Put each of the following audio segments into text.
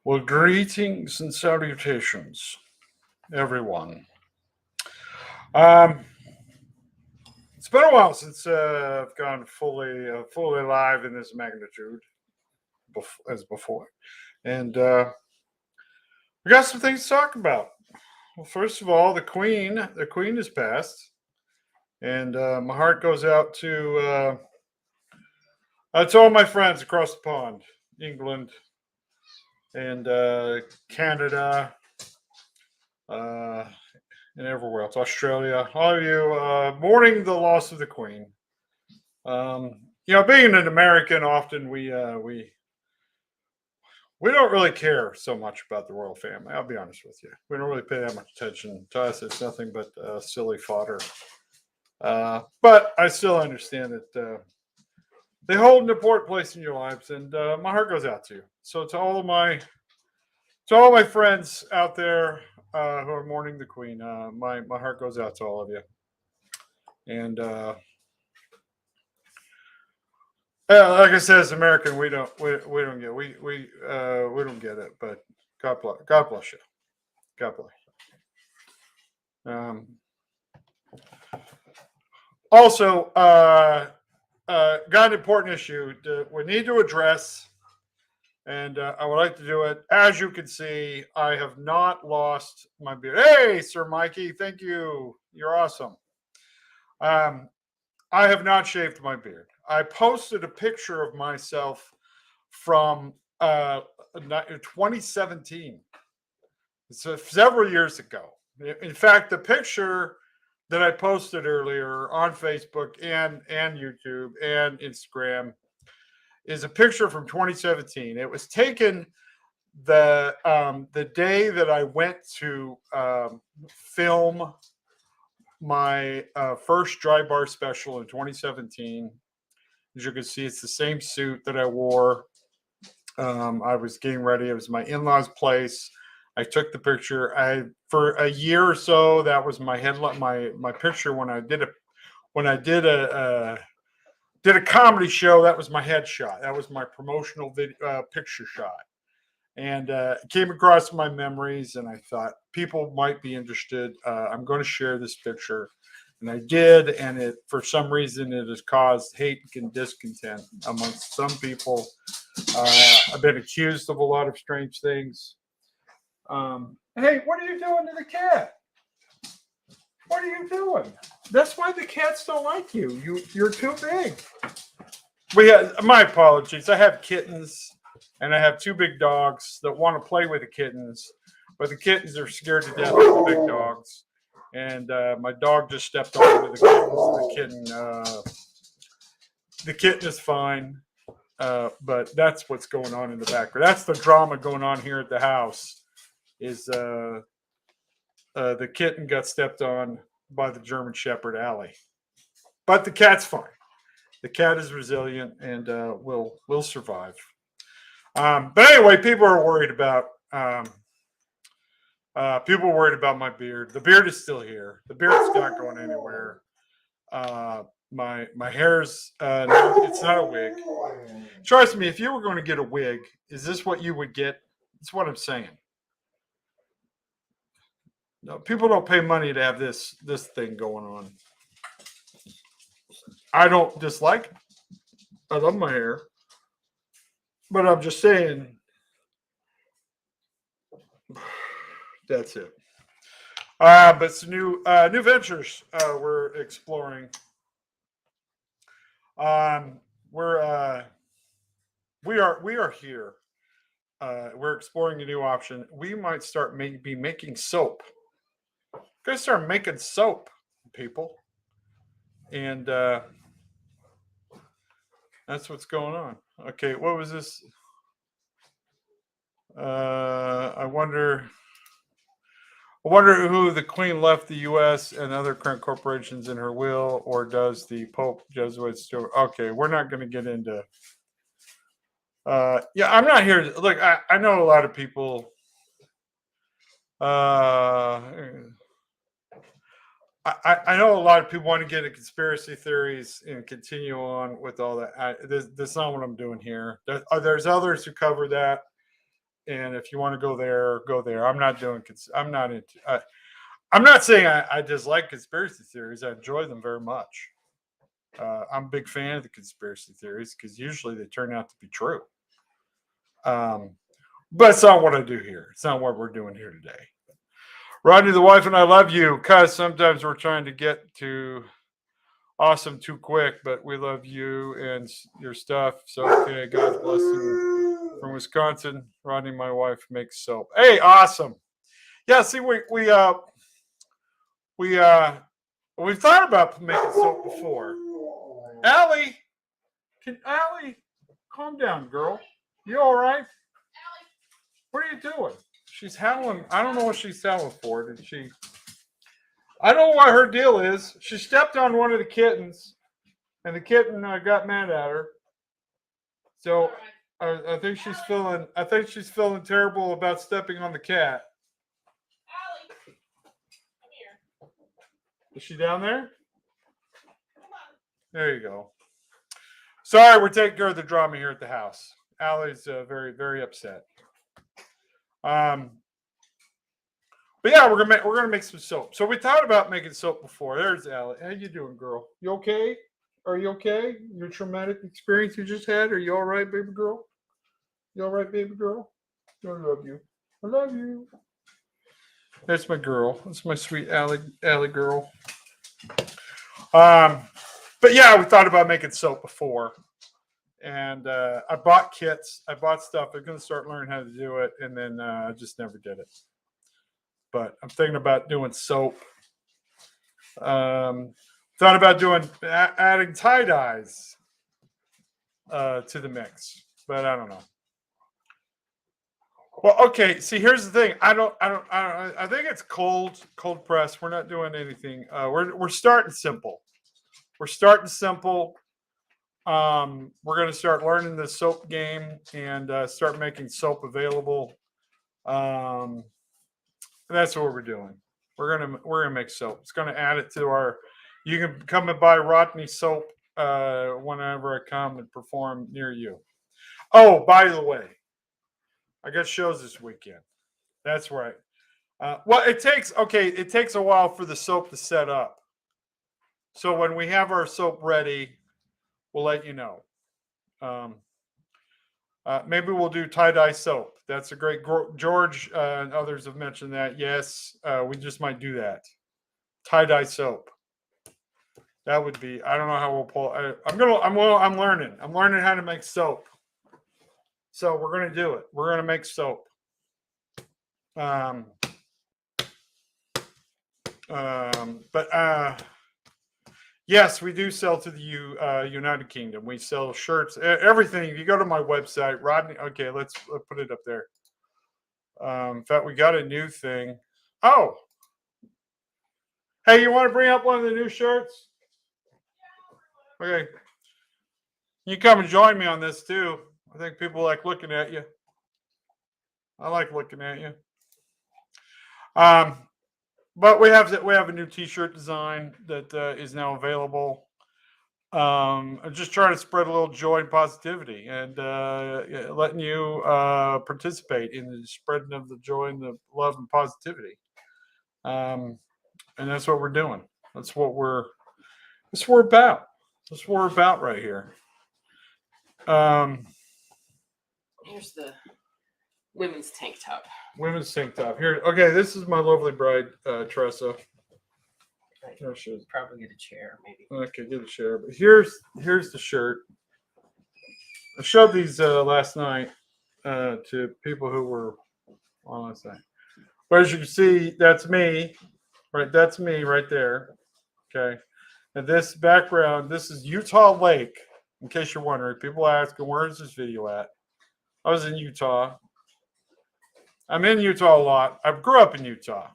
Well, greetings and salutations, everyone. Um, it's been a while since I've gone fully live in this magnitude as before, and we got some things to talk about. Well, first of all, the Queen has passed, and my heart goes out to all my friends across the pond, England and Canada. Uh, and everywhere else, Australia, all of you, mourning the loss of the Queen. Being an American, often we don't really care so much about the royal family. I'll be honest with you, we don't really pay that much attention to us. It's nothing but silly fodder. But I still understand that they hold an important place in your lives, and my heart goes out to you. So to all my friends out there who are mourning the Queen, my heart goes out to all of you. And like I said, as American, we don't get we don't get it. But God bless you. God bless you. Also, got an important issue we need to address, and I would like to do it. As you can see, I have not lost my beard. Hey, Sir Mikey, thank you. You're awesome. I have not shaved my beard. I posted a picture of myself from 2017. So several years ago. In fact, the picture that I posted earlier on Facebook and YouTube and Instagram is a picture from 2017. It was taken the day that I went to film my first dry bar special in 2017. As you can see, it's the same suit that I wore. I was getting ready. It was my in-laws' place. I took the picture. For a year or so, that was my headline, my picture when I did a comedy show. That was my headshot. That was my promotional picture shot. And it came across my memories, and I thought people might be interested. I'm going to share this picture, and I did. And it, for some reason, it has caused hate and discontent amongst some people. I've been accused of a lot of strange things. Hey, what are you doing to the cat? What are you doing? That's why the cats don't like you. You're too big. My apologies. I have kittens. And I have two big dogs that want to play with the kittens, but the kittens are scared to death of the big dogs. And my dog just stepped onto the kittens. The kitten is fine, but that's what's going on in the background. That's the drama going on here at the house. Is the kitten got stepped on by the German Shepherd Allie, but the cat's fine. The cat is resilient and will survive. But anyway, people are worried about my beard. The beard is still here. The beard's not going anywhere. My hair's it's not a wig. Trust me, if you were going to get a wig, is this what you would get? That's what I'm saying. No, people don't pay money to have this thing going on. I don't dislike it. I love my hair. But I'm just saying, that's it. But some new ventures we're exploring. We are here. We're exploring a new option. We might start be making soap. We're gonna start making soap, people, and that's what's going on. Okay, what was this? I wonder who the Queen left the U.S. and other current corporations in her will, or does the Pope Jesuits still? Okay, we're not going to get into. Yeah, I'm not here. Look, I know a lot of people. I know a lot of people want to get into conspiracy theories and continue on with all that. That's not what I'm doing here. There's others who cover that. And if you want to go there, go there. I'm not doing. I'm not into. I'm not saying I dislike conspiracy theories. I enjoy them very much. I'm a big fan of the conspiracy theories because usually they turn out to be true. But it's not what I do here. It's not what we're doing here today. Rodney, the wife, and I love you because sometimes we're trying to get to awesome too quick, but we love you and your stuff. So, okay, God's blessing from Wisconsin. Rodney, my wife, makes soap. Hey, awesome. Yeah, see, we've thought about making soap before. Allie, calm down, girl. You all right? Allie, what are you doing? She's howling. I don't know what she's howling for. Did she? I don't know what her deal is. She stepped on one of the kittens, and the kitten got mad at her. So I think she's feeling. I think she's feeling terrible about stepping on the cat. Allie, come here. Is she down there? Come on. There you go. Sorry, we're taking care of the drama here at the house. Allie's very, very upset. But yeah, we're gonna make some soap. So we thought about making soap before. There's Allie. How you doing, girl? You okay? Are you okay? Your traumatic experience you just had? Are you all right, baby girl? You all right, baby girl? I love you. I love you. That's my girl. That's my sweet Allie girl. But yeah, we thought about making soap before. And I bought kits. I bought stuff. I'm going to start learning how to do it. And then I just never did it. But I'm thinking about doing soap. Thought about adding tie-dyes to the mix. But I don't know. Well, okay. See, here's the thing. I think it's cold press. We're not doing anything. We're starting simple. We're going to start learning the soap game and start making soap available. That's what we're doing. We're gonna make soap. It's gonna add it to our. You can come and buy Rodney soap whenever I come and perform near you. Oh, by the way, I got shows this weekend. That's right. Well, it takes a while for the soap to set up. So when we have our soap ready, we'll let you know. Maybe we'll do tie-dye soap. That's a great. George and others have mentioned that. Yes, we just might do that. Tie-dye soap. That would be. I don't know how we'll pull. I'm learning. I'm learning how to make soap. So we're gonna do it. We're gonna make soap. But yes, we do sell to the United Kingdom. We sell shirts, everything. If you go to my website, Rodney. Okay, let's put it up there. In fact, we got a new thing. Oh, hey, you want to bring up one of the new shirts? Okay, you come and join me on this too. I think people like looking at you. I like looking at you. But we have a new T-shirt design that is now available. I'm just trying to spread a little joy and positivity, and letting you participate in the spreading of the joy and the love and positivity. And that's what we're doing. That's what we're about. That's what we're about right here. Here's the women's tank top. Women's tank top. Here, okay. This is my lovely bride, Tressa. There she is. Probably get a chair, maybe. Okay, get a chair. But here's the shirt. I showed these last night to people who were on last night. But as you can see, that's me. Right, that's me right there. Okay. And this background, this is Utah Lake. In case you're wondering, people ask, where is this video at? I was in Utah. I'm in Utah a lot. I grew up in Utah,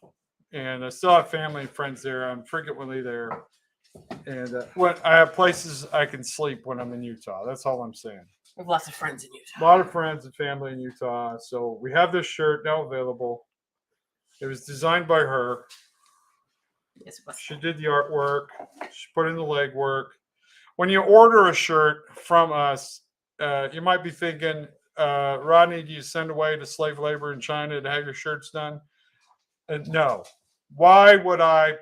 and I still have family and friends there. I'm frequently there, and when I have places I can sleep when I'm in Utah. That's all I'm saying. We have lots of friends in Utah. A lot of friends and family in Utah. So we have this shirt now available. It was designed by her. Yes, she did the artwork. She put in the legwork. When you order a shirt from us, you might be thinking, Rodney, do you send away to slave labor in China to have your shirts done? No. Why would I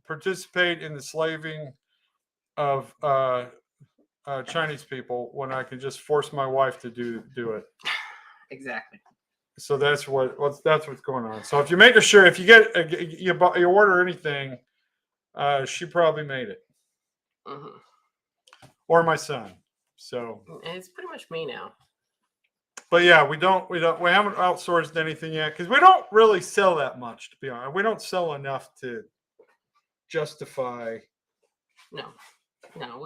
participate in the slaving of Chinese people when I can just force my wife to do it? Exactly. So that's what's going on. So if you make a shirt, if you get you order anything, she probably made it, or my son. So it's pretty much me now. But yeah, we haven't outsourced anything yet because we don't really sell that much. To be honest, we don't sell enough to justify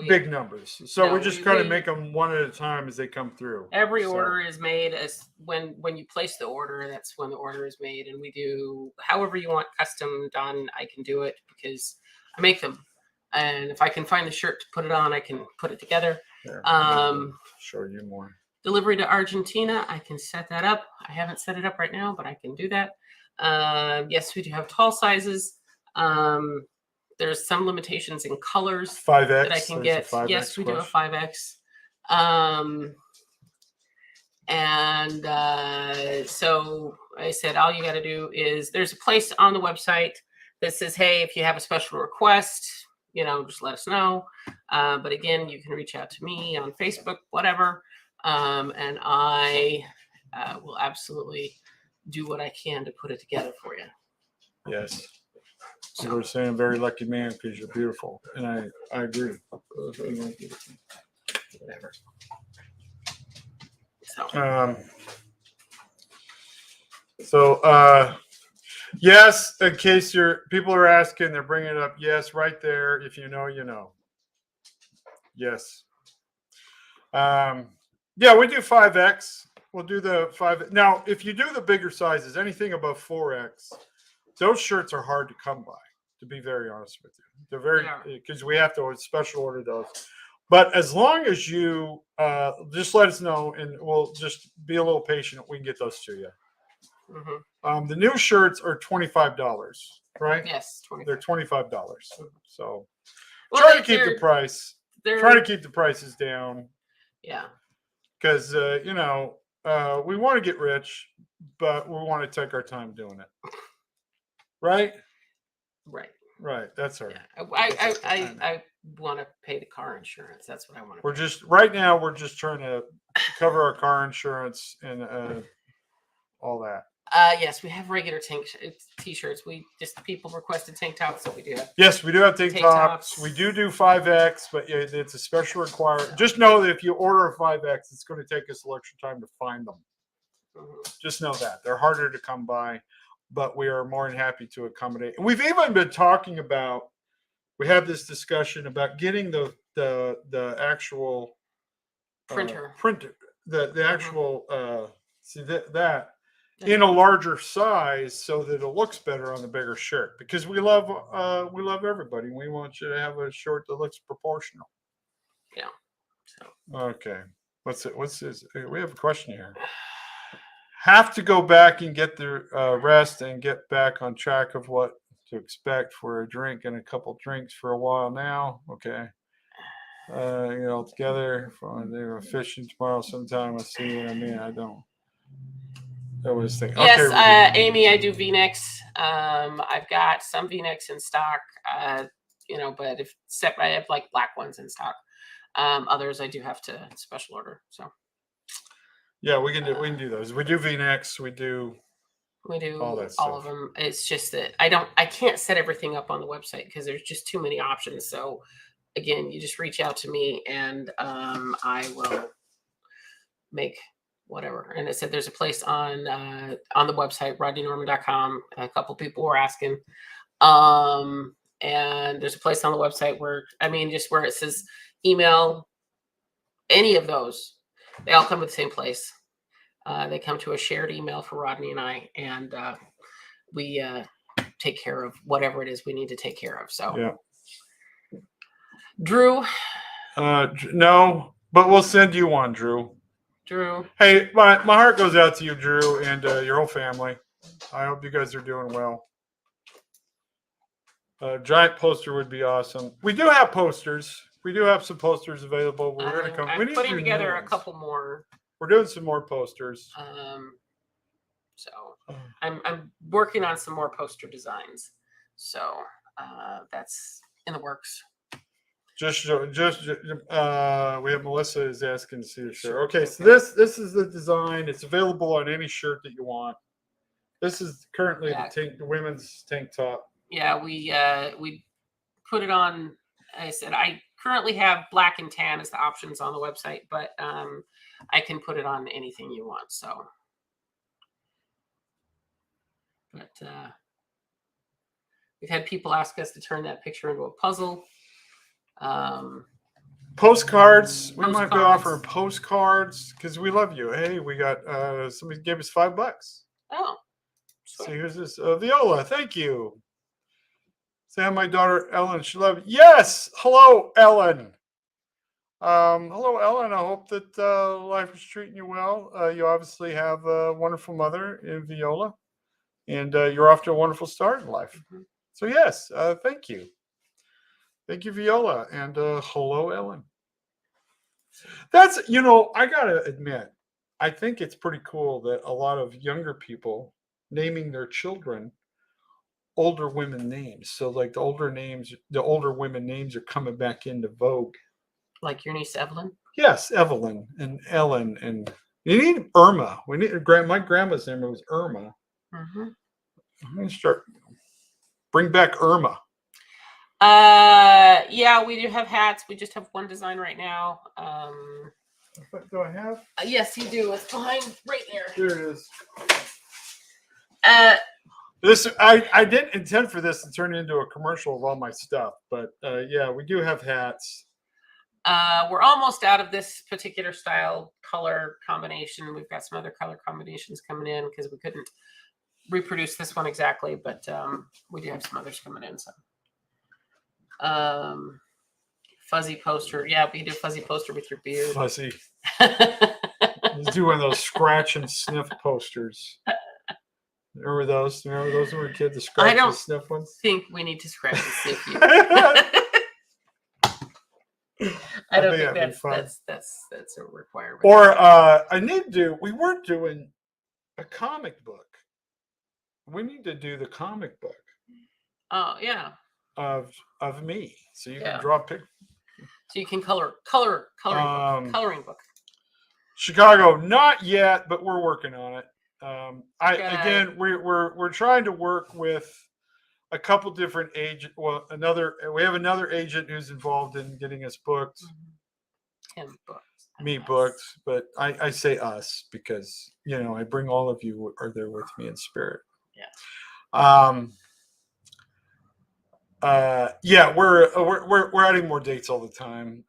big numbers. So we just kind of make them one at a time as they come through. Every order is made as when you place the order. That's when the order is made, and we do however you want custom done. I can do it because I make them, and if I can find the shirt to put it on, I can put it together. Show you more. Delivery to Argentina, I can set that up. I haven't set it up right now, but I can do that. Yes, we do have tall sizes. There's some limitations in colors 5X that I can get. Yes, we do a 5X. So I said, all you got to do is there's a place on the website that says, hey, if you have a special request, just let us know. But again, you can reach out to me on Facebook, whatever. And I will absolutely do what I can to put it together for you. Yes. So we're saying a very lucky man because you're beautiful. And I agree. Whatever. So, yes, in case people are asking, they're bringing it up. Yes, right there. If you know, you know. Yes. Yeah, we do 5X. We'll do the 5. Now, if you do the bigger sizes, anything above 4X, those shirts are hard to come by, to be very honest with you. They're very, because we have to special order those. But as long as you just let us know, and we'll just be a little patient, we can get those to you. The new shirts are $25, right? Yes, they're $25. So try to keep the price. Try to keep the prices down. Yeah. Because we want to get rich, but we want to take our time doing it. Right. That's our. Yeah. I want to pay the car insurance. That's what I want to. We're just trying to cover our car insurance and all that. Yes, we have regular t-shirts. People requested tank tops, so we do have. Yes, we do have tank tops. We do 5X, but it's a special requirement. Just know that if you order a 5X, it's going to take us a little extra time to find them. Just know that they're harder to come by, but we are more than happy to accommodate. And we've even been talking about. We have this discussion about getting the actual printer, the actual that. In a larger size so that it looks better on the bigger shirt, because we love everybody. We want you to have a shirt that looks proportional. Yeah. Okay. What's this? We have a question here. Have to go back and get the rest and get back on track of what to expect for a drink and a couple drinks for a while now. Okay. Together they're fishing tomorrow sometime. I see what I mean. I don't. Yes, okay, Amy, I do V-necks. I've got some V-necks in stock, but I have like black ones in stock. Others I do have to special order. So yeah, we can do those. We do V-necks. We do all that stuff. All of them. It's just that I can't set everything up on the website because there's just too many options. So again, you just reach out to me and I will make whatever. And it said there's a place on the website, rodneynorman.com. A couple people were asking. And there's a place on the website where it says email any of those. They all come to the same place. They come to a shared email for Rodney and I, and we take care of whatever it is we need to take care of. So yeah. Drew. No, but we'll send you one, Drew. Hey, my heart goes out to you, Drew, and your whole family. I hope you guys are doing well. A giant poster would be awesome. We do have posters. We do have some posters available. We're going to come. I'm We need putting to do together new a ones. couple more. We're doing some more posters. So I'm working on some more poster designs. So that's in the works. We have Melissa is asking to see the shirt. Okay, so this is the design. It's available on any shirt that you want. This is currently the women's tank top. Yeah, we put it on. I said I currently have black and tan as the options on the website, but I can put it on anything you want. So, but we've had people ask us to turn that picture into a puzzle. Postcards. We might be offering postcards because we love you. Hey, we got somebody gave us $5. Oh, so here's this Viola. Thank you. Say hi, my daughter Ellen. She love you. Yes. Hello, Ellen. Hello, Ellen. I hope that life is treating you well. You obviously have a wonderful mother in Viola, and you're off to a wonderful start in life. Mm-hmm. So yes, thank you. Thank you, Viola, and hello, Ellen. That's, I gotta admit, I think it's pretty cool that a lot of younger people naming their children older women names. So like the older women names are coming back into vogue. Like your niece Evelyn? Yes, Evelyn and Ellen, and you need Irma. We need my grandma's name was Irma. Mm-hmm. I'm gonna start bring back Irma. Yeah, we do have hats. We just have one design right now. Do I have? Yes, you do. It's behind right there. There it is. This I didn't intend for this to turn into a commercial of all my stuff, but yeah, we do have hats. We're almost out of this particular style color combination. We've got some other color combinations coming in because we couldn't reproduce this one exactly, but we do have some others coming in. So, fuzzy poster. Yeah, we can do a fuzzy poster with your beard. Fuzzy. Let's do one of those scratch and sniff posters. Remember those? Remember those when we were kids? The scratch and sniff ones? I think we need to scratch and sniff you. I don't think that's a requirement. Or I need to do. We were doing a comic book. We need to do the comic book. Oh yeah. Of me, so you can draw a picture. So you can coloring book. Chicago, not yet, but we're working on it. We're trying to work with a couple different agents. Well, we have another agent who's involved in getting us booked. Him booked. Me booked, but I say us because I bring all of you who are there with me in spirit. Yeah. Yeah, we're adding more dates all the time.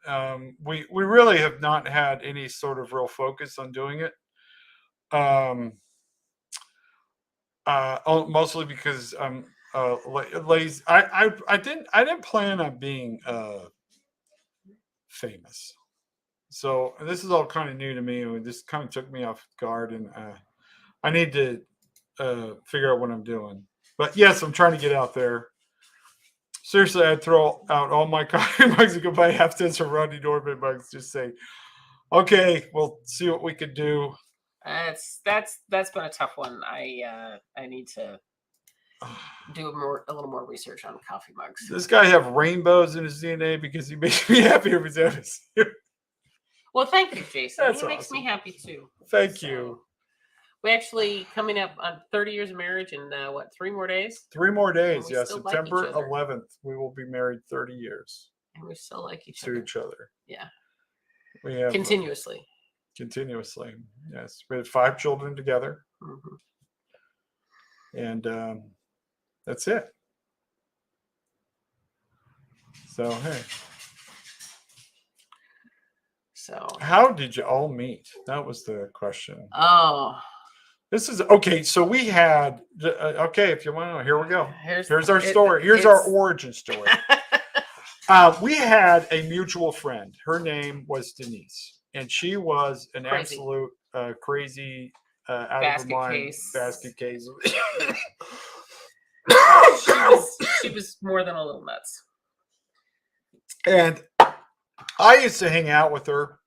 We really have not had any sort of real focus on doing it. Mostly because I'm lazy. I didn't plan on being famous. So this is all kind of new to me. And this kind of took me off guard, and I need to figure out what I'm doing. But yes, I'm trying to get out there. Seriously, I'd throw out all my coffee mugs and go buy half tins of Rodney Norman mugs. Just say, okay, we'll see what we could do. That's been a tough one. I need to do a little more research on coffee mugs. Does this guy have rainbows in his DNA because he makes me happy every time I see him? Well, thank you, Jason. He makes me happy too. Thank you. We actually coming up on 30 years of marriage in 3 more days? 3 more days, yeah. September 11th, we will be married 30 years. And we still like each other. Yeah. We have continuously, yes. We had 5 children together. Mm-hmm. And that's it. So, hey. So how did you all meet? That was the question. Oh. This is okay. So we had if you want to know, here we go. Here's our story. Here's our origin story. We had a mutual friend. Her name was Denise, and she was an absolute crazy, out of her mind basket case. She was more than a little nuts. And I used to hang out with her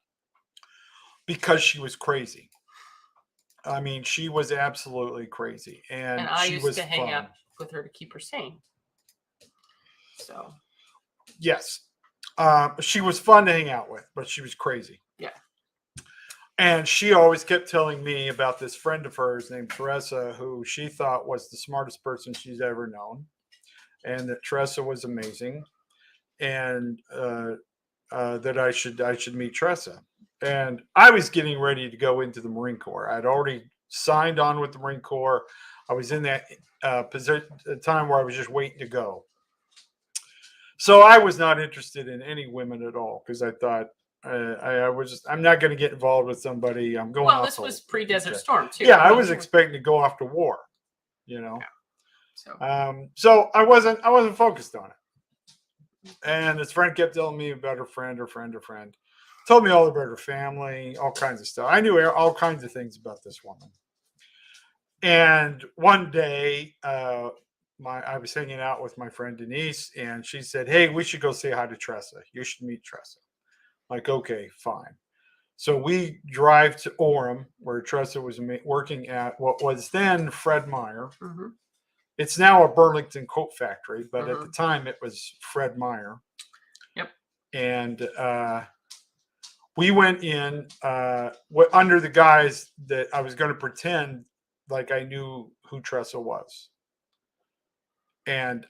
because she was crazy. I mean, she was absolutely crazy, and I she used was to hang out fun. with her to keep her sane. So Yes, she was fun to hang out with, but she was crazy. yeah. And she always kept telling me about this friend of hers named Teresa, who she thought was the smartest person she's ever known, and that Teresa was amazing, and that I should meet Teresa. And I was getting ready to go into the Marine Corps. I'd already signed on with the Marine Corps. I was in that position time where I was just waiting to go. So I was not interested in any women at all because I thought I was just, I'm not going to get involved with somebody. I'm going Well, off this to was pre-Desert Storm too. yeah. I was expecting to go off to war, you know. Yeah. So I wasn't focused on it. And his friend kept telling me about her friend. Told me all about her family, all kinds of stuff. I knew all kinds of things about this woman. And one day, I was hanging out with my friend Denise, and she said, "Hey, we should go say hi to Tressa. You should meet Tressa." Like, okay, fine. So we drive to Orem, where Tressa was working at what was then Fred Meyer. Mm-hmm. It's now a Burlington coat factory, but Mm-hmm. at the time it was Fred Meyer. Yep. And we went in under the guise that I was going to pretend like I knew who Tressa was. And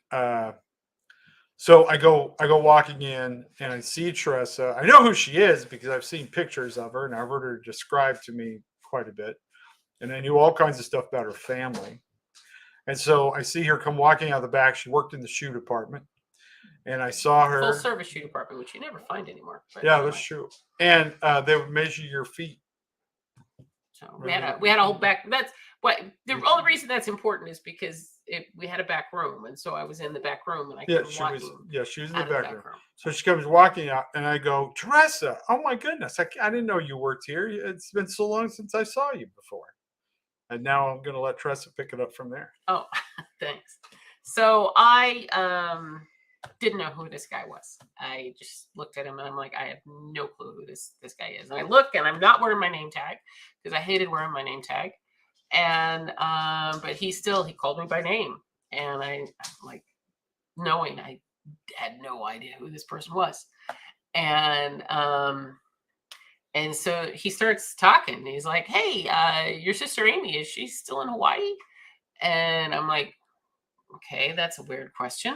so I go walking in, and I see Teresa. I know who she is because I've seen pictures of her, and I've heard her described to me quite a bit. And I knew all kinds of stuff about her family. And so I see her come walking out the back. She worked in the shoe department, and I saw her full service shoe department, which you never find anymore. Yeah, that's true. And they would measure your feet. So we had a whole back. That's what the only reason that's important is because we had a back room, and so I was in the back room, and she was in the back room. So So she comes walking out, and I go, Teresa, oh my goodness, I didn't know you worked here. It's been so long since I saw you before. And now I'm going to let Teresa pick it up from there. Oh, thanks. So I didn't know who this guy was. I just looked at him and I'm like, I have no clue who this guy is. And I look, and I'm not wearing my name tag because I hated wearing my name tag. And but he called me by name, and I'm like, knowing I had no idea who this person was. And so he starts talking. He's like, "Hey, your sister Amy, is she still in Hawaii?" And I'm like, "Okay, that's a weird question."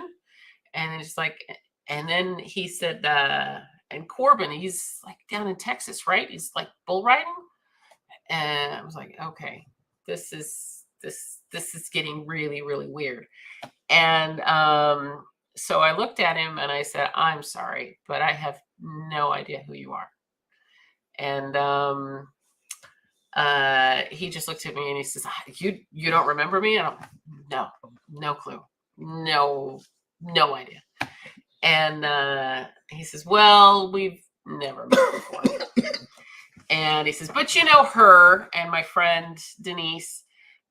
And it's like, and then he said, and Corbin, he's like down in Texas, right? He's like bull riding. And I was like, okay, this is getting really, really weird. And so I looked at him and I said, I'm sorry, but I have no idea who you are. And he just looked at me and he says, you don't remember me? And I'm, no clue. No idea. And he says, well, we've never met before. And he says, but you know her. And my friend Denise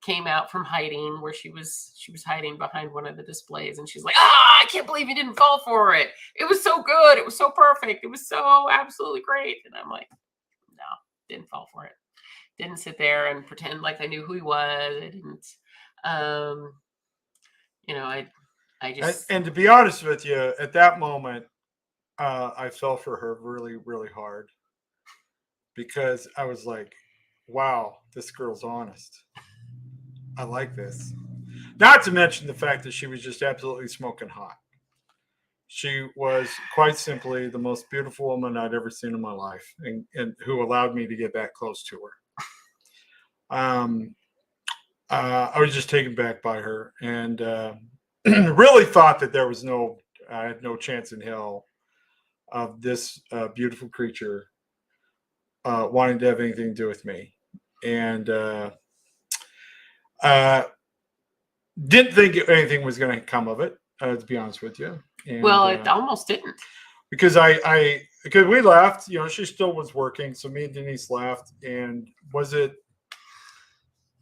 came out from hiding where she was hiding behind one of the displays, and she's like, I can't believe you didn't fall for it. It was so good. It was so perfect. It was so absolutely great. And I'm like, no, didn't fall for it. Didn't sit there and pretend like I knew who he was. I didn't, I just. And to be honest with you, at that moment, I fell for her really, really hard because I was like, wow, this girl's honest. I like this. Not to mention the fact that she was just absolutely smoking hot. She was quite simply the most beautiful woman I'd ever seen in my life, and who allowed me to get that close to her. I was just taken back by her, and really thought that I had no chance in hell of this beautiful creature wanting to have anything to do with me, and didn't think anything was going to come of it. To be honest with you, and, well, it almost didn't, because because we left. She still was working, so me and Denise left. And was it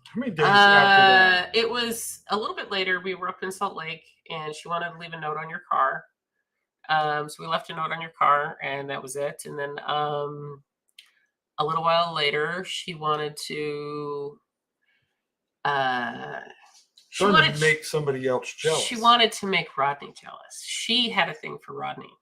how many days after that? It was a little bit later. We were up in Salt Lake, and she wanted to leave a note on your car. So we left a note on your car, and that was it. And then a little while later, she wanted to. She wanted to make somebody else jealous. She wanted to make Rodney jealous. She had a thing for Rodney,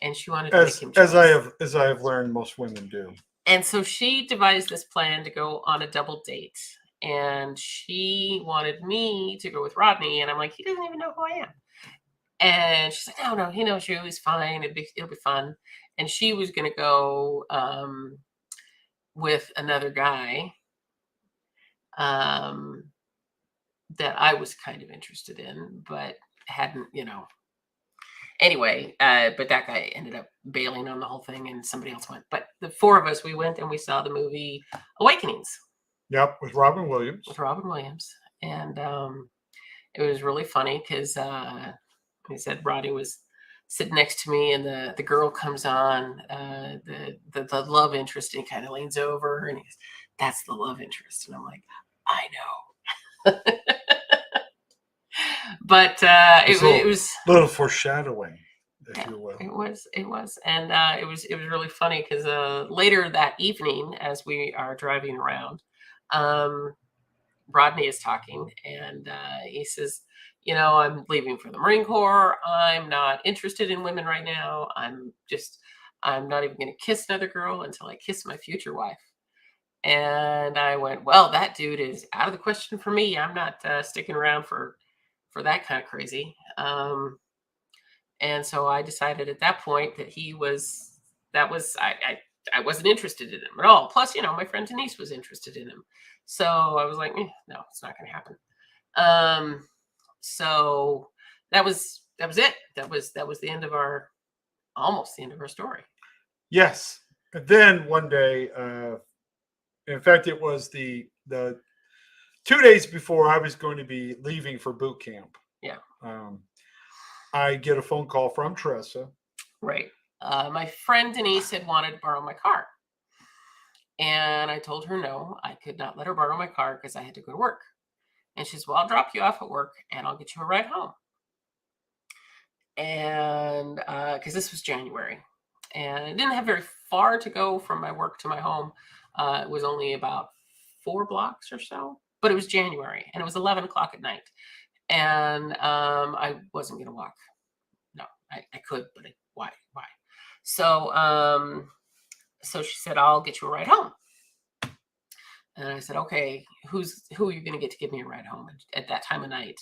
and she wanted to make him jealous. As I have learned, most women do. And so she devised this plan to go on a double date, and she wanted me to go with Rodney, and I'm like, he doesn't even know who I am. And she's like, no, he knows you. He's fine. It'll be fun. And she was going to go with another guy that I was kind of interested in, but hadn't, Anyway, but that guy ended up bailing on the whole thing, and somebody else went. But the four of us, we went and we saw the movie Awakenings. Yep, with Robin Williams. And it was really funny because he said Roddy was sitting next to me, and the girl comes on, the love interest, and he kind of leans over, and he's, that's the love interest, and I'm like, I know. But it was a little foreshadowing, if you will. It was, and it was really funny because later that evening, as we are driving around, Rodney is talking, and he says, I'm leaving for the Marine Corps. I'm not interested in women right now. I'm not even going to kiss another girl until I kiss my future wife. And I went, well, that dude is out of the question for me. I'm not sticking around for that kind of crazy. And so I decided at that point that I wasn't interested in him at all. Plus, my friend Denise was interested in him. So I was like, no, it's not going to happen. So that was it. That was the end of almost the end of our story. Yes. And then one day, in fact, it was the 2 days before I was going to be leaving for boot camp. Yeah. I get a phone call from Teresa. Right. My friend Denise had wanted to borrow my car. And I told her no, I could not let her borrow my car because I had to go to work. And she says, well, I'll drop you off at work and I'll get you a ride home. And because this was January. And I didn't have very far to go from my work to my home. It was only about 4 blocks or so. But it was January, and it was 11 o'clock at night. And I wasn't going to walk. No, I could, but why? So so she said, I'll get you a ride home. And I said, okay, who are you going to get to give me a ride home at that time of night?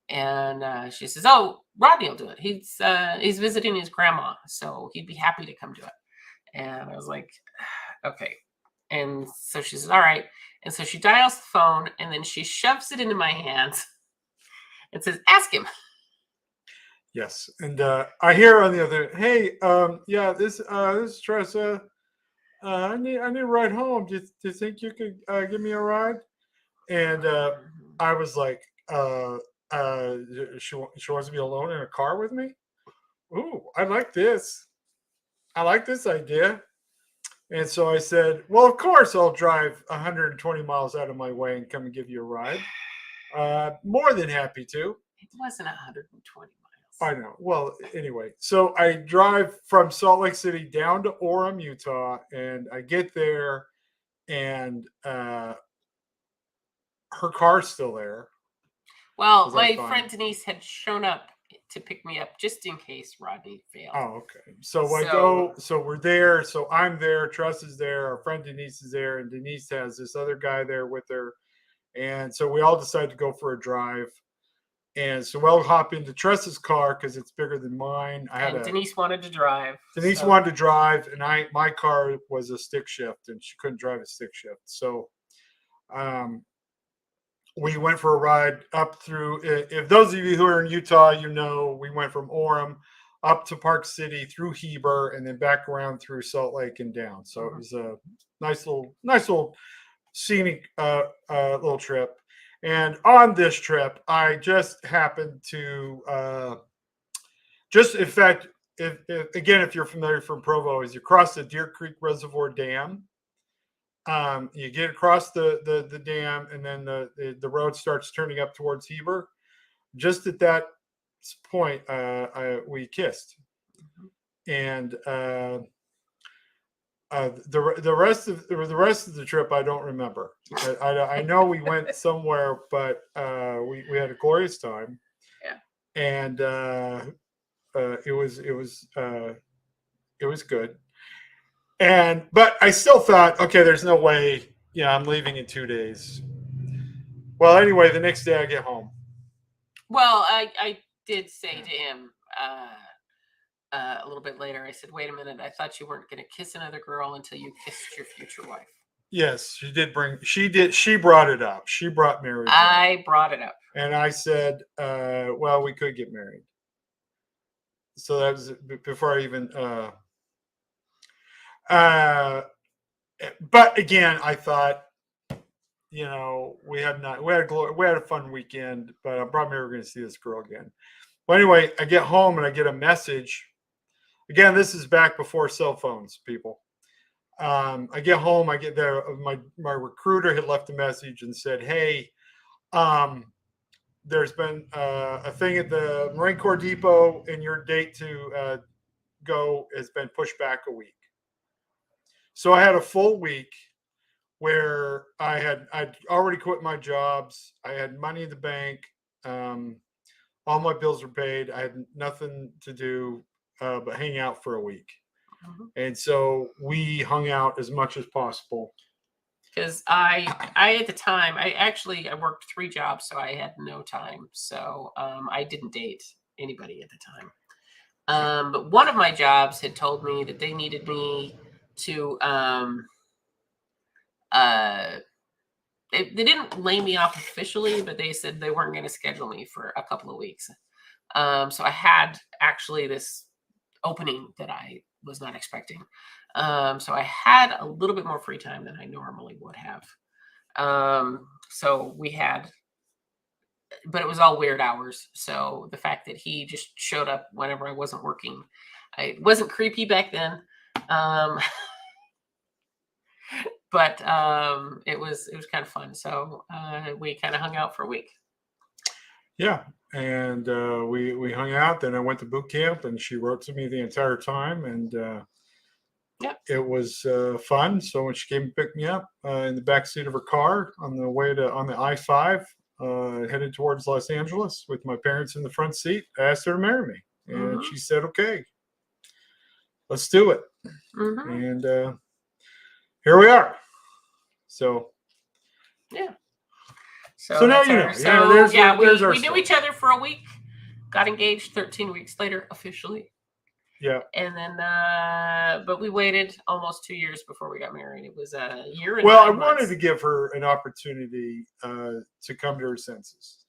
And she says, oh, Rodney will do it. He's visiting his grandma, so he'd be happy to come do it. And I was like, okay. And so she says, all right. And so she dials the phone, and then she shoves it into my hands and says, ask him. Yes. And I hear on the other, hey, yeah, this is Teresa. I need a ride home. Do you think you could give me a ride? And I was like, she wants to be alone in a car with me? Ooh, I like this. I like this idea. And so I said, well, of course I'll drive 120 miles out of my way and come and give you a ride. More than happy to. It wasn't 120 miles. I know. Well, anyway, so I drive from Salt Lake City down to Orem, Utah, and I get there, and her car's still there. Well, my friend Denise had shown up to pick me up just in case Rodney failed. Oh, okay. So we're there. So I'm there. Tress is there. Our friend Denise is there, and Denise has this other guy there with her. And so we all decide to go for a drive. And so we'll hop into Tress's car because it's bigger than mine. Denise wanted to drive. Denise wanted to drive, and my car was a stick shift, and she couldn't drive a stick shift. So we went for a ride up through, if those of you who are in Utah, we went from Orem up to Park City through Heber and then back around through Salt Lake and down. So it was a nice little scenic little trip. And on this trip, I just happened to in fact, if you're familiar from Provo, as you cross the Deer Creek Reservoir Dam, you get across the dam, and then the road starts turning up towards Heber. Just at that point, we kissed, and the rest of the trip I don't remember. I know we went somewhere, but we had a glorious time. Yeah. And it was good. But I still thought, okay, there's no way. Yeah, I'm leaving in 2 days. Well, anyway, the next day I get home. Well, I did say to him a little bit later, I said, wait a minute, I thought you weren't going to kiss another girl until you kissed your future wife. Yes, she brought it up. She brought marriage up. I brought it up. And I said, well, we could get married. So that was before I even but again, I thought, we had a fun weekend, but I probably never going to see this girl again. Well, anyway, I get home and I get a message. Again, this is back before cell phones, people. I get home, I get there. My recruiter had left a message and said, hey, there's been a thing at the Marine Corps Depot, and your date to go has been pushed back a week. So I had a full week where I'd already quit my jobs. I had money in the bank. All my bills were paid. I had nothing to do but hang out for a week. Mm-hmm. And so we hung out as much as possible. Because I at the time, I worked 3 jobs, so I had no time. So I didn't date anybody at the time. But one of my jobs had told me that they needed me to they didn't lay me off officially, but they said they weren't going to schedule me for a couple of weeks. So I had actually this opening that I was not expecting. So I had a little bit more free time than I normally would have. So we had, but it was all weird hours. So the fact that he just showed up whenever I wasn't working, it wasn't creepy back then. But it was kind of fun. So we kind of hung out for a week. Yeah. And we hung out. Then I went to boot camp, and she wrote to me the entire time. And it was fun. So when she came and picked me up in the backseat of her car on the I-5, headed towards Los Angeles with my parents in the front seat, I asked her to marry me. And she said, okay, let's do it. Mm-hmm. And here we are. So, yeah. So now you know. We knew each other for a week, got engaged 13 weeks later officially. Yeah. And then, but we waited almost 2 years before we got married. It was a year and 9 months. Well, I wanted to give her an opportunity to come to her senses.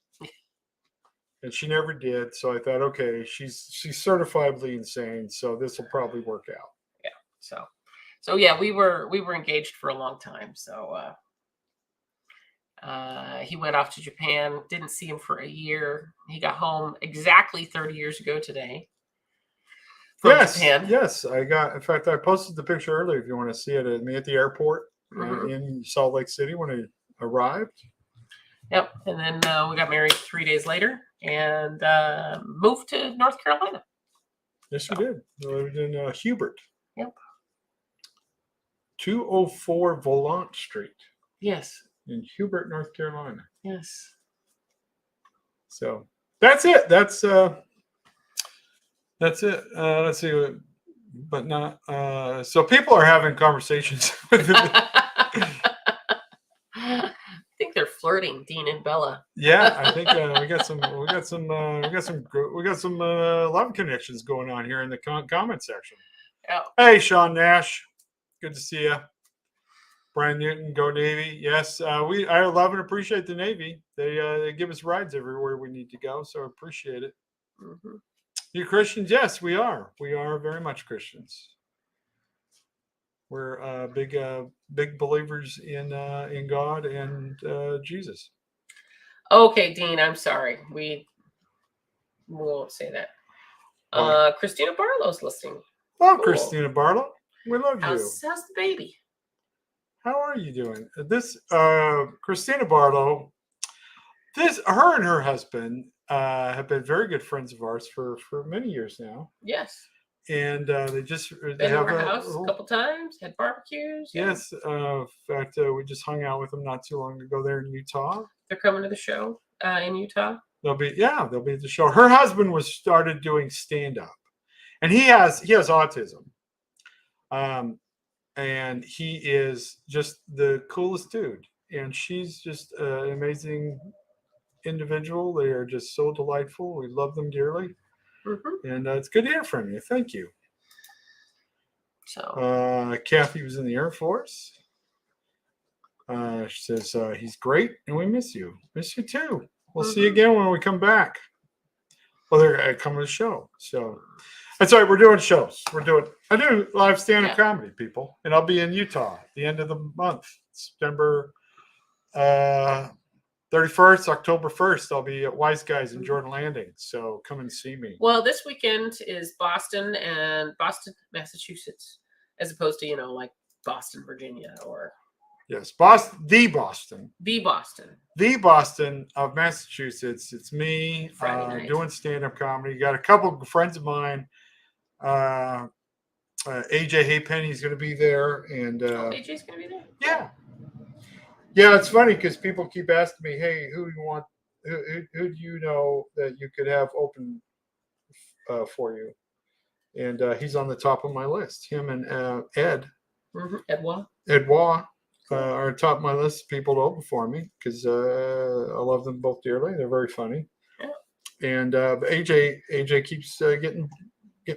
And she never did. So I thought, okay, she's certifiably insane, so this will probably work out. Yeah. So yeah, we were engaged for a long time. So he went off to Japan, didn't see him for a year. He got home exactly 30 years ago today from Japan. Yes. In fact, I posted the picture earlier if you want to see it, me at the airport in Salt Lake City when I arrived. Yep. And then we got married 3 days later and moved to North Carolina. Yes, we did. We lived in Hubert. Yep. 204 Volant Street. Yes. In Hubert, North Carolina. Yes. So that's it. That's it. Let's see. But not. So people are having conversations with I think they're flirting, Dean and Bella. Yeah, I think we got some love connections going on here in the comment section. Yeah. Hey, Sean Nash, good to see you. Brian Newton, go Navy. Yes, I love and appreciate the Navy. They give us rides everywhere we need to go, so I appreciate it. Mm-hmm. You Christians? Yes, we are. We are very much Christians. We're big believers in God and Jesus. Okay, Dean, I'm sorry. We won't say that. Christina Barlow's listening. Oh, cool. Christina Barlow, we love you. How's the baby? How are you doing? This Christina Barlow, her and her husband have been very good friends of ours for many years now. Yes. And they just been to our house a couple times, had barbecues. Yeah. Yes. In fact, we just hung out with them not too long ago there in Utah. They're coming to the show in Utah. They'll be at the show. Her husband started doing stand-up, and he has autism. And he is just the coolest dude. And she's just an amazing individual. They are just so delightful. We love them dearly. Mm-hmm. And it's good to hear from you. Thank you. So Kathy was in the Air Force. She says he's great, and we miss you. Miss you too. We'll see you again when we come back. Well, they're coming to the show. So that's right. We're doing shows. I do live stand-up comedy, people, and I'll be in Utah at the end of the month, September 31st, October 1st. I'll be at Wise Guys in Jordan Landing. So come and see me. Well, this weekend is Boston, Massachusetts, as opposed to like Boston, Virginia, or. Yes, Boston, the Boston of Massachusetts. It's me doing stand-up comedy. Got a couple of friends of mine. AJ Haypenny's going to be there, and AJ's going to be there. Yeah. It's funny because people keep asking me, "Hey, who do you want? Who do you know that you could have open for you?" And he's on the top of my list. Him and Ed. Mm-hmm. Edouard. Are top of my list of people to open for me because I love them both dearly. They're very funny. Yeah. And AJ keeps getting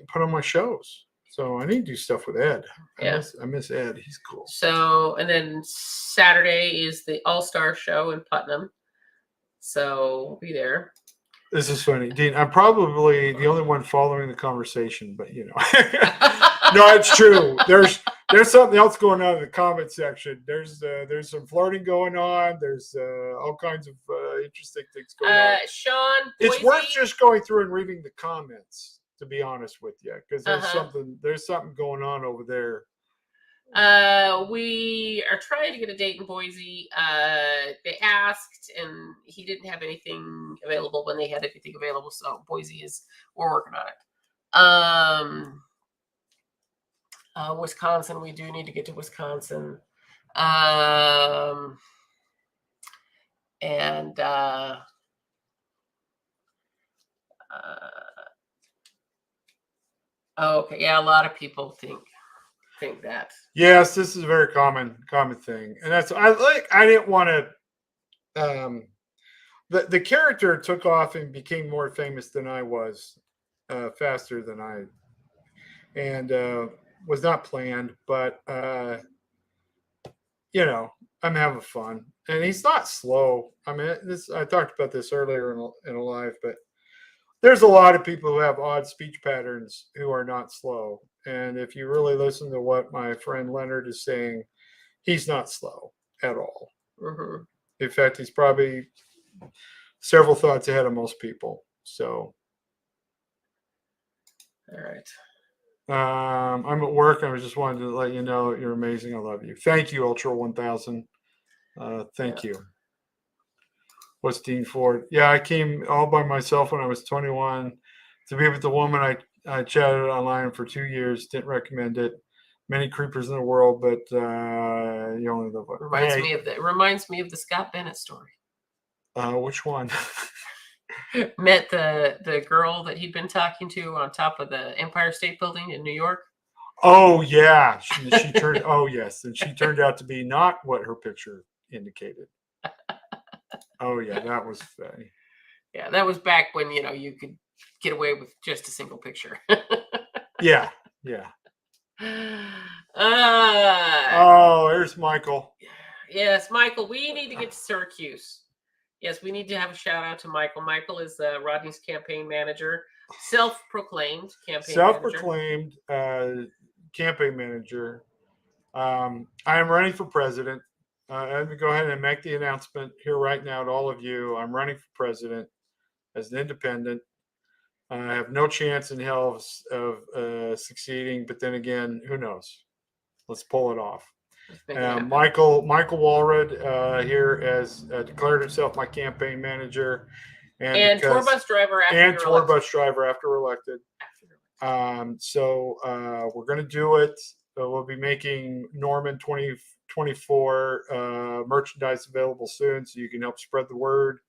put on my shows. So I need to do stuff with Ed. Yeah. I miss Ed. He's cool. So, and then Saturday is the All-Star show in Putnam. So we'll be there. This is funny, Dean. I'm probably the only one following the conversation, but no, it's true. There's something else going on in the comment section. There's some flirting going on. There's all kinds of interesting things going on. Sean, it's worth just going through and reading the comments, to be honest with you, because there's something going on over there. We are trying to get a date in Boise. They asked, and he didn't have anything available when they had anything available. So Boise we're working on it. Wisconsin, we do need to get to Wisconsin. Okay, yeah, a lot of people think that. Yes, this is a very common thing, and that's I didn't want to. The character took off and became more famous than I was, faster than I, and was not planned, but I'm having fun, and he's not slow. I mean, I talked about this earlier in a live, but there's a lot of people who have odd speech patterns who are not slow. And if you really listen to what my friend Leonard is saying, he's not slow at all. Mm-hmm. In fact, he's probably several thoughts ahead of most people. So, all right. I'm at work. I was just wanted to let you know you're amazing. I love you. Thank you, Ultra 1000. Thank you. What's Dean Ford? Yeah, I came all by myself when I was 21 to be with the woman I chatted online for 2 years. Didn't recommend it. Many creepers in the world, but you only live one. Reminds me of the Scott Bennett story. Which one? Met the girl that he'd been talking to on top of the Empire State Building in New York. Oh yeah, she turned. Oh yes, and she turned out to be not what her picture indicated. Oh yeah, that was funny. Yeah, that was back when you could get away with just a single picture. Yeah. Oh, there's Michael. Yes, Michael. We need to get to Syracuse. Yes, we need to have a shout out to Michael. Michael is Rodney's campaign manager, self-proclaimed campaign campaign manager. I am running for president. Let me go ahead and make the announcement here right now to all of you. I'm running for president as an independent. I have no chance in hell of succeeding, but then again, who knows? Let's pull it off. Michael Walrod here has declared himself my campaign manager. And tour bus driver after we're elected. So we're going to do it. We'll be making Norman 2024 merchandise available soon, so you can help spread the word.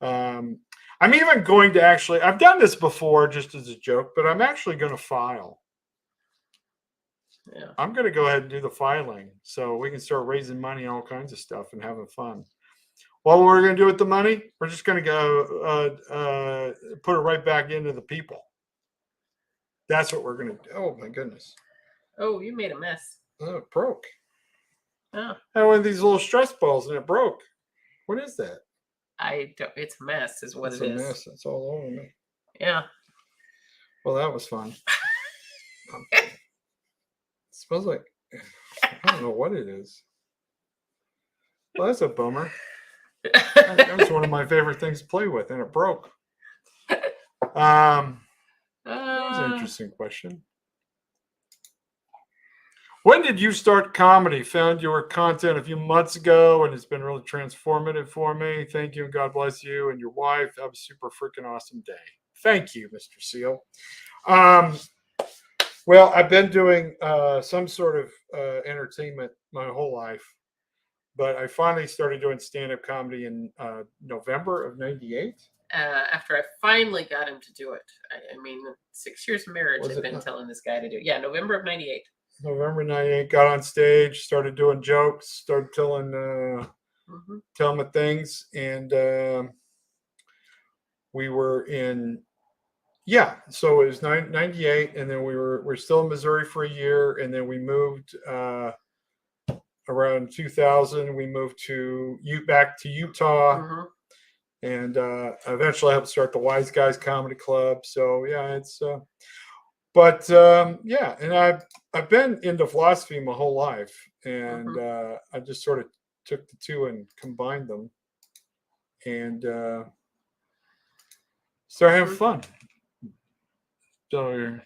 I'm even going to I've done this before just as a joke, but I'm actually going to file. Yeah. I'm going to go ahead and do the filing so we can start raising money, all kinds of stuff, and having fun. What we're going to do with the money, we're just going to go put it right back into the people. That's what we're going to do. Oh, my goodness. Oh, you made a mess. Oh, it broke. Oh. I had one of these little stress balls and it broke. What is that? It's a mess is what it is. It's a mess. It's all over me. Yeah. Well, that was fun. It smells like, I don't know what it is. Well, that's a bummer. That was one of my favorite things to play with, and it broke. That was an interesting question. When did you start comedy? Found your content a few months ago, and it's been really transformative for me. Thank you, and God bless you and your wife. Have a super freaking awesome day. Thank you, Mr. Seal. Well, I've been doing some sort of entertainment my whole life, but I finally started doing stand-up comedy in November of '98. After I finally got him to do it. I mean, 6 years of marriage I've been telling this guy to do it. Yeah, November of '98. November '98, got on stage, started doing jokes, started telling my things, and we were in, so it was 98, and then we're still in Missouri for a year, and then we moved around 2000. We moved back to Utah, and eventually I helped start the Wise Guys Comedy Club. So yeah, it's. And I've been into philosophy my whole life, and I just sort of took the two and combined them, and started having fun. So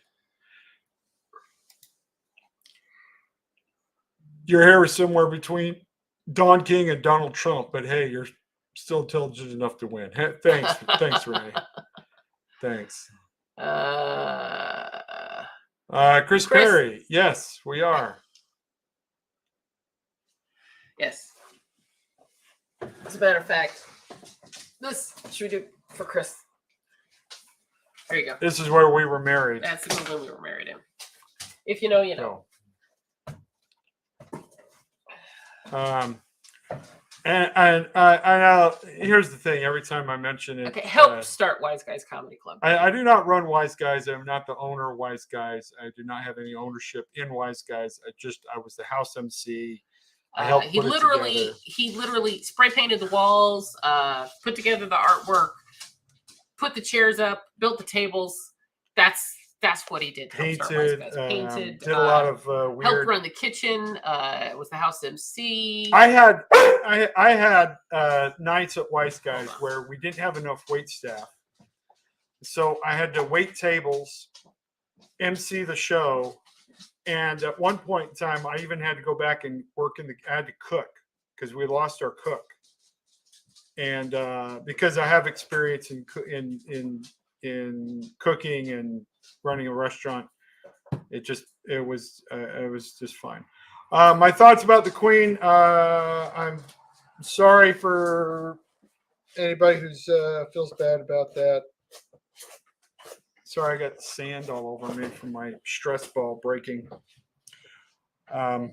your hair is somewhere between Don King and Donald Trump, but hey, you're still intelligent enough to win. Hey, thanks, Renee. Thanks. Chris Perry. Yes, we are. Yes. As a matter of fact, this should we do for Chris? There you go. This is where we were married. That's the movie we were married in. If you know, you know. And I know. Here's the thing. Every time I mention it, okay, help start Wise Guys Comedy Club. I do not run Wise Guys. I'm not the owner of Wise Guys. I do not have any ownership in Wise Guys. I was the house MC. He literally spray painted the walls, put together the artwork, put the chairs up, built the tables. That's what he did. Painted, did a lot of weird. Helped run the kitchen. Was the house MC. I had nights at Wise Guys where we didn't have enough wait staff, so I had to wait tables, MC the show, and at one point in time, I even had to go back and work I had to cook because we lost our cook, and because I have experience in cooking and running a restaurant, it was just fine. My thoughts about the Queen. I'm sorry for anybody who feels bad about that. Sorry, I got sand all over me from my stress ball breaking. I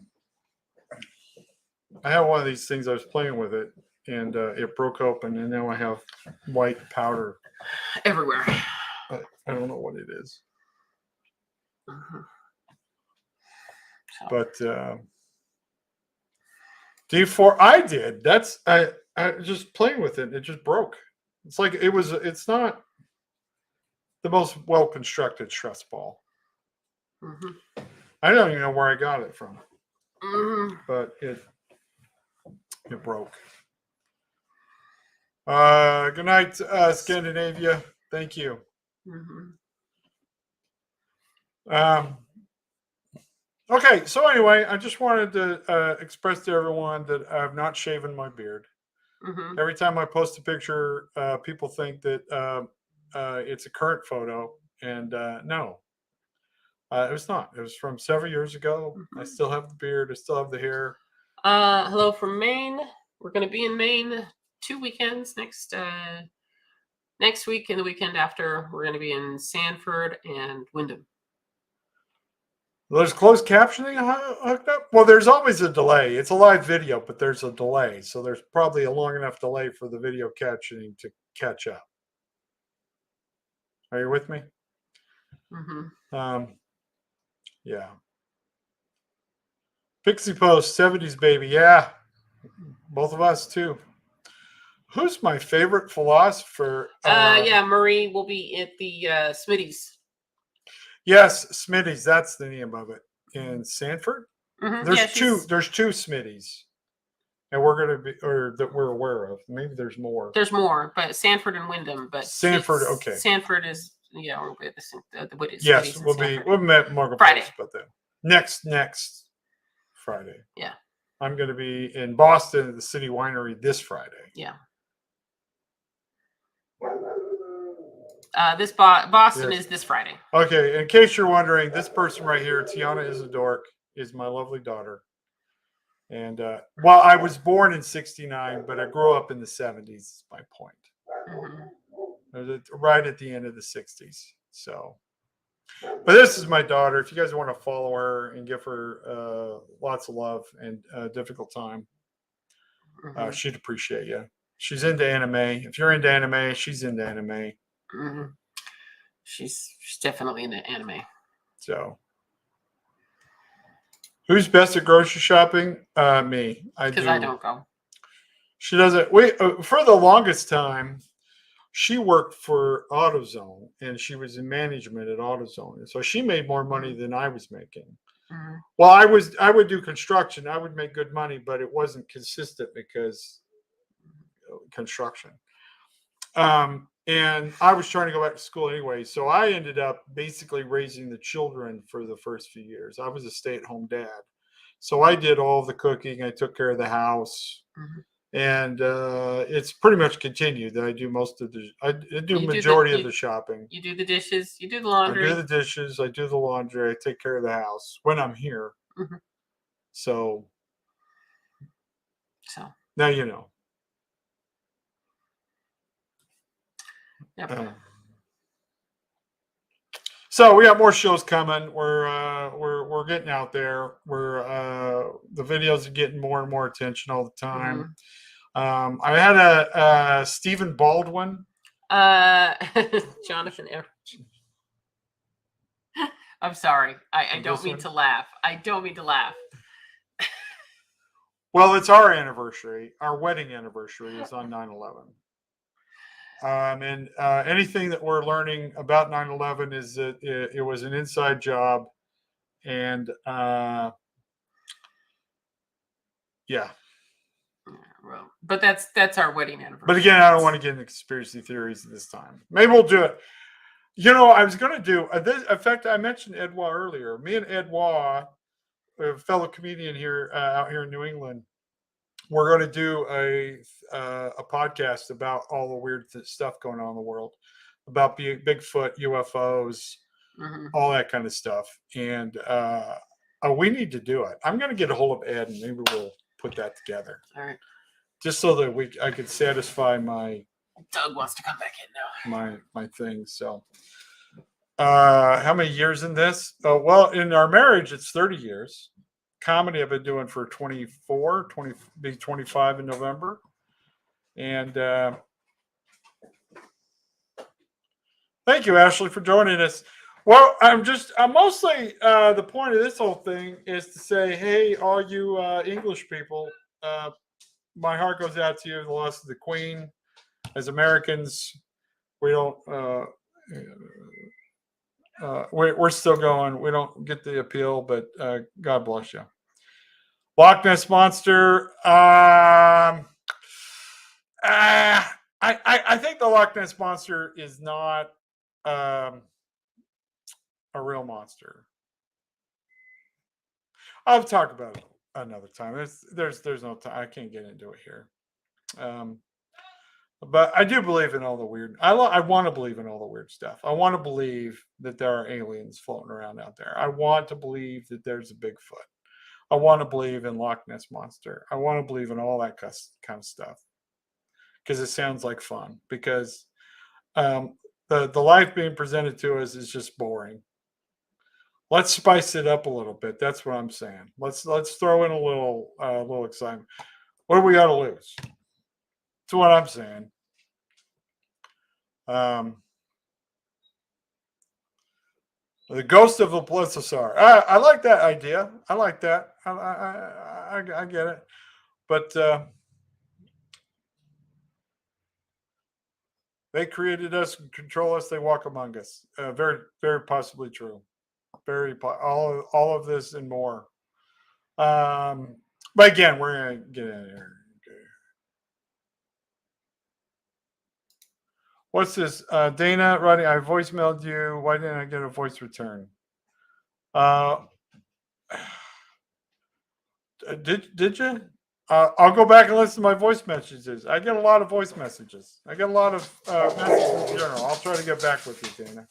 have one of these things. I was playing with it, and it broke open, and now I have white powder everywhere. I don't know what it is. But D4, I did. That's I just playing with it. It just broke. It's like it's not the most well constructed stress ball. I don't even know where I got it from. But it broke. Good night, Scandinavia. Thank you. Okay, so anyway, I just wanted to express to everyone that I have not shaven my beard. Mm-hmm. Every time I post a picture, people think that it's a current photo, and no, it was not. It was from several years ago. Mm-hmm. I still have the beard. I still have the hair. Hello from Maine. We're going to be in Maine 2 weekends next week and the weekend after. We're going to be in Sanford and Wyndham. There's closed captioning hooked up. Well, there's always a delay. It's a live video, but there's a delay, so there's probably a long enough delay for the video captioning to catch up. Are you with me? Mm-hmm. Yeah. Pixie Post, 70s baby. Yeah. Both of us too. Who's my favorite philosopher? Yeah, Marie will be at the Smitty's. Yes, Smitty's. That's the name of it. In Sanford? Mm-hmm. There's two Smitty's. And we're gonna be, or that we're aware of. Maybe there's more. There's more, but Sanford and Wyndham. But Sanford, okay. Sanford is we'll be at the Yes, we'll meet Margaret Friday. About that. Next Friday. Yeah. I'm gonna be in Boston at the City Winery this Friday. Yeah. This Boston is this Friday. Okay, in case you're wondering, this person right here, Tiana is a dork, is my lovely daughter. And well, I was born in '69, but I grew up in the '70s. Is my point. Mm-hmm. Right at the end of the '60s. So, but this is my daughter. If you guys want to follow her and give her lots of love and a difficult time, she'd appreciate you. She's into anime. If you're into anime, she's into anime. Mm-hmm. She's definitely into anime. So, who's best at grocery shopping? Me. Because I don't go. She doesn't. For the longest time, she worked for AutoZone and she was in management at AutoZone, and so she made more money than I was making. Mm-hmm. Well, I would do construction. I would make good money, but it wasn't consistent because construction. And I was trying to go back to school anyway, so I ended up basically raising the children for the first few years. I was a stay-at-home dad, so I did all the cooking. I took care of the house. Mm-hmm. And it's pretty much continued that I do most of the, I do majority of the shopping. You do the dishes, you do the laundry. I do the dishes, I do the laundry, I take care of the house when I'm here. Mm-hmm. So now you know. Yep. So we got more shows coming. We're getting out there. The videos are getting more and more attention all the time. Mm-hmm. I had a Stephen Baldwin. Jonathan. I'm sorry. I don't mean to laugh. I don't mean to laugh. Well, it's our anniversary. Our wedding anniversary is on 9/11. And anything that we're learning about 9/11 is that it was an inside job. And yeah. Well, but that's our wedding anniversary. But again, I don't want to get into conspiracy theories this time. Maybe we'll do it. You know, I was going to do this. In fact, I mentioned Edouard earlier. Me and Edouard, a fellow comedian here out here in New England, we're going to do a podcast about all the weird stuff going on in the world, about Bigfoot, UFOs, mm-hmm. all that kind of stuff. And we need to do it. I'm going to get a hold of Ed, and maybe we'll put that together. All right. Just so that I could satisfy my. Doug wants to come back in now. My thing. So, how many years in this? Well, in our marriage, it's 30 years. Comedy I've been doing for 25 in November. And thank you, Ashley, for joining us. Well, I'm mostly, the point of this whole thing is to say, hey, all you English people, my heart goes out to you, the loss of the Queen. As Americans, we don't, we're still going. We don't get the appeal, but God bless you. Loch Ness Monster. I think the Loch Ness Monster is not a real monster. I'll talk about it another time. There's no time. I can't get into it here. But I do believe in all the weird. I want to believe in all the weird stuff. I want to believe that there are aliens floating around out there. I want to believe that there's a Bigfoot. I want to believe in Loch Ness Monster. I want to believe in all that kind of stuff because it sounds like fun. Because the life being presented to us is just boring. Let's spice it up a little bit. That's what I'm saying. Let's throw in a little excitement. What do we got to lose? That's what I'm saying. The ghost of the plesiosaur. I like that idea. I like that. I get it. But they created us and control us. They walk among us. Very, very possibly true. All of this and more. But again, we're gonna get in here. What's this? Dana, Rodney, I voicemailed you. Why didn't I get a voice return? Did you? I'll go back and listen to my voice messages. I get a lot of voice messages. I get a lot of messages in general. I'll try to get back with you, Dana.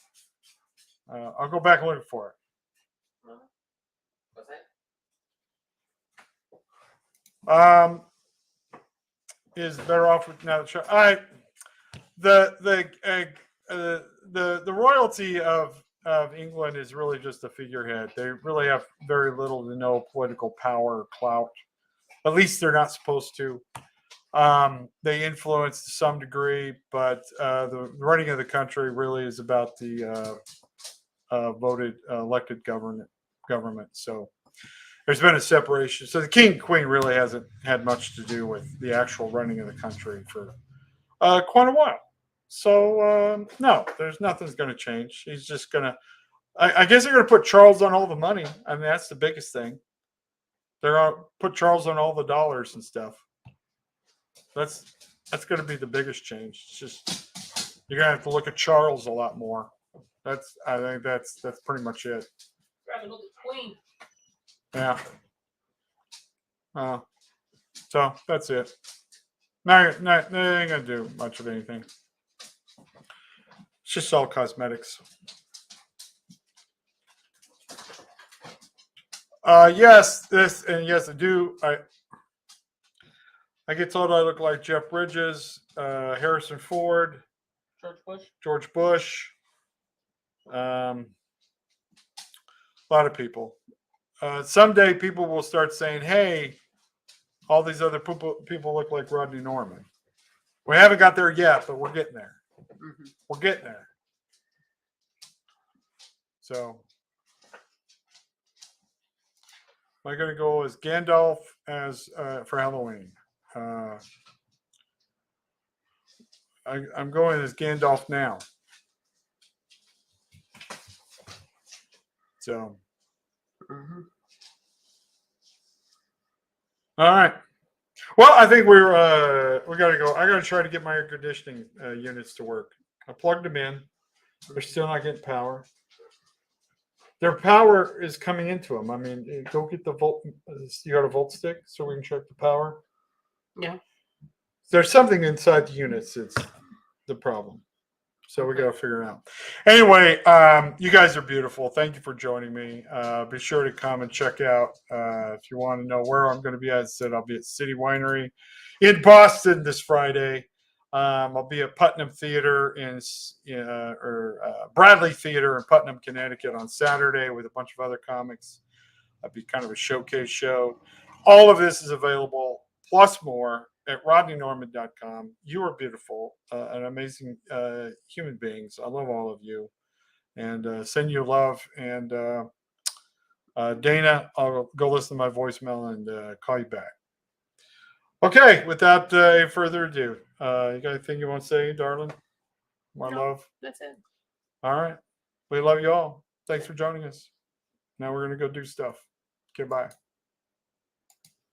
I'll go back and look for it. What's that? Is better off with now. The royalty of England is really just a figurehead. They really have very little to no political power or clout. At least they're not supposed to. They influence to some degree, but the running of the country really is about the elected government. So there's been a separation. So the king and queen really hasn't had much to do with the actual running of the country for quite a while. So no, there's nothing's going to change. He's just going to. I guess they're going to put Charles on all the money. I mean, that's the biggest thing. They're going to put Charles on all the dollars and stuff. That's going to be the biggest change. It's just you're going to have to look at Charles a lot more. I think that's pretty much it. Rather look at Queen. Yeah. So that's it. They ain't gonna do much of anything. It's just all cosmetics. Yes, I do. I get told I look like Jeff Bridges, Harrison Ford, George Bush. A lot of people. Someday people will start saying, hey, all these other people look like Rodney Norman. We haven't got there yet, but we're getting there. Mm-hmm. We're getting there. So, am I going to go as Gandalf for Halloween? I'm going as Gandalf now. So, mm-hmm. All right. Well, I think we got to go. I got to try to get my air conditioning units to work. I plugged them in. They're still not getting power. Their power is coming into them. I mean, go get the volt. You got a volt stick so we can check the power? Yeah. There's something inside the units that's the problem. So we got to figure it out. Anyway, you guys are beautiful. Thank you for joining me. Be sure to come and check out if you want to know where I'm going to be. As I said, I'll be at City Winery in Boston this Friday. I'll be at Putnam Theater or Bradley Theater in Putnam, Connecticut on Saturday with a bunch of other comics. It'll be kind of a showcase show. All of this is available, plus more, at rodneynorman.com. You are beautiful, and amazing human beings. I love all of you, and send you love. And Dana, I'll go listen to my voicemail and call you back. Okay, without further ado, you got anything you want to say, darling? My love? That's it. All right. We love you all. Thanks for joining us. Now we're going to go do stuff. Okay, bye.